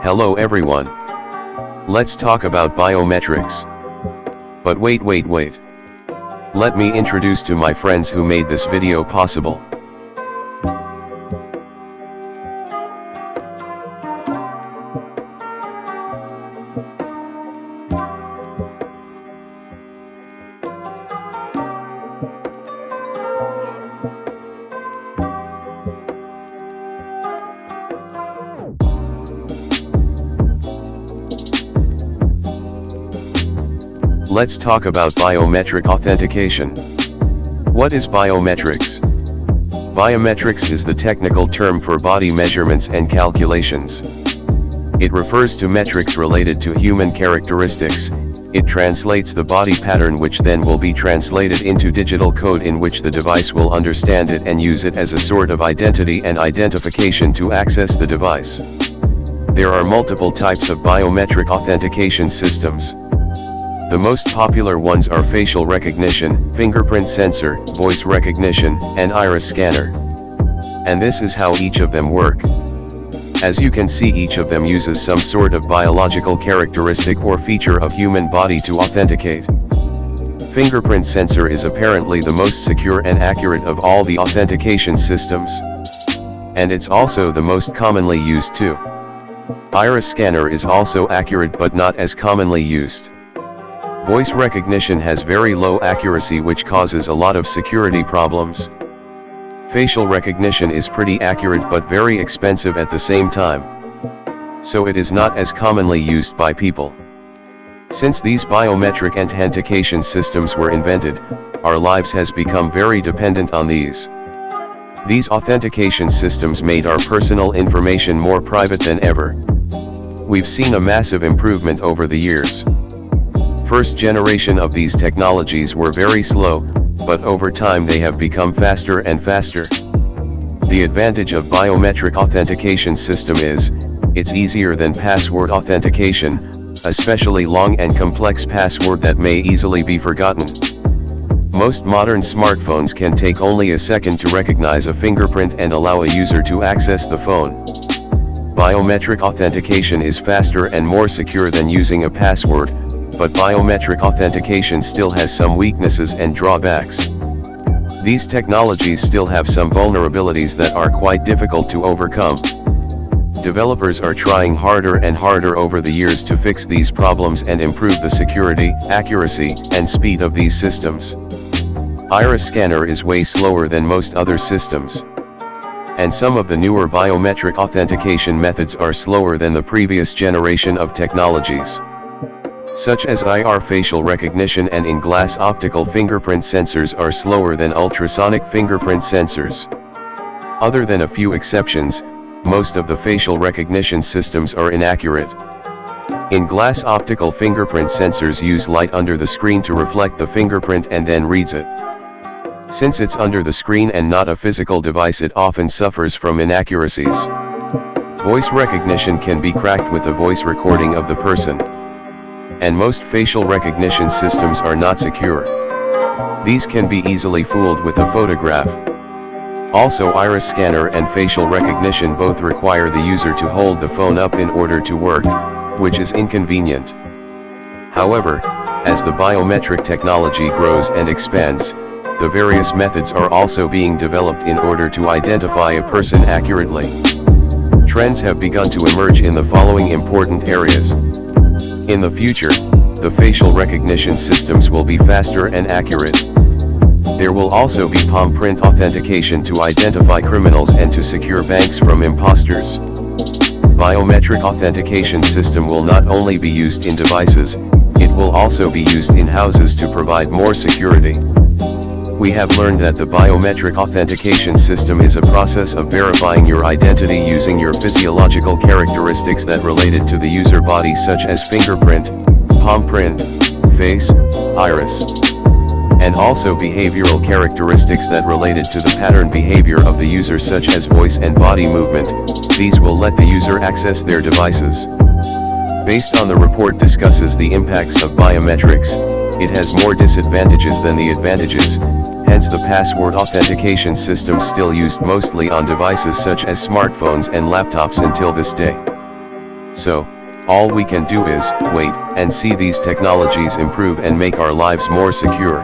Hello everyone. Let's talk about biometrics. But wait. Let me introduce to my friends who made this video possible. Let's talk about biometric authentication. What is biometrics? Biometrics is the technical term for body measurements and calculations. It refers to metrics related to human characteristics. It translates the body pattern, which then will be translated into digital code in which the device will understand it and use it as a sort of identity and identification to access the device. There are multiple types of biometric authentication systems. The most popular ones are facial recognition, fingerprint sensor, voice recognition, and iris scanner. And this is how each of them work. As you can see, each of them uses some sort of biological characteristic or feature of human body to authenticate. Fingerprint sensor is apparently the most secure and accurate of all the authentication systems. And it's also the most commonly used too. Iris scanner is also accurate but not as commonly used. Voice recognition has very low accuracy, which causes a lot of security problems. Facial recognition is pretty accurate but very expensive at the same time. So it is not as commonly used by people. Since these biometric authentication systems were invented, our lives has become very dependent on these. These authentication systems made our personal information more private than ever. We've seen a massive improvement over the years. First generation of these technologies were very slow, but over time they have become faster and faster. The advantage of biometric authentication system is, it's easier than password authentication, especially long and complex password that may easily be forgotten. Most modern smartphones can take only a second to recognize a fingerprint and allow a user to access the phone. Biometric authentication is faster and more secure than using a password, but biometric authentication still has some weaknesses and drawbacks. These technologies still have some vulnerabilities that are quite difficult to overcome. Developers are trying harder and harder over the years to fix these problems and improve the security, accuracy, and speed of these systems. Iris scanner is way slower than most other systems. And some of the newer biometric authentication methods are slower than the previous generation of technologies, such as IR facial recognition and in-glass optical fingerprint sensors are slower than ultrasonic fingerprint sensors. Other than a few exceptions, most of the facial recognition systems are inaccurate. In-glass optical fingerprint sensors use light under the screen to reflect the fingerprint and then reads it. Since it's under the screen and not a physical device, it often suffers from inaccuracies. Voice recognition can be cracked with a voice recording of the person. And most facial recognition systems are not secure. These can be easily fooled with a photograph. Also, iris scanner and facial recognition both require the user to hold the phone up in order to work, which is inconvenient. However, as the biometric technology grows and expands, the various methods are also being developed in order to identify a person accurately. Trends have begun to emerge in the following important areas. In the future, the facial recognition systems will be faster and accurate. There will also be palm print authentication to identify criminals and to secure banks from imposters. Biometric authentication system will not only be used in devices, it will also be used in houses to provide more security. We have learned that the biometric authentication system is a process of verifying your identity using your physiological characteristics that related to the user body, such as fingerprint, palm print, face, iris, and also behavioral characteristics that related to the pattern behavior of the user, such as voice and body movement. These will let the user access their devices. Based on the report discusses the impacts of biometrics, it has more disadvantages than the advantages, hence the password authentication system still used mostly on devices such as smartphones and laptops until this day. So, all we can do is wait and see these technologies improve and make our lives more secure.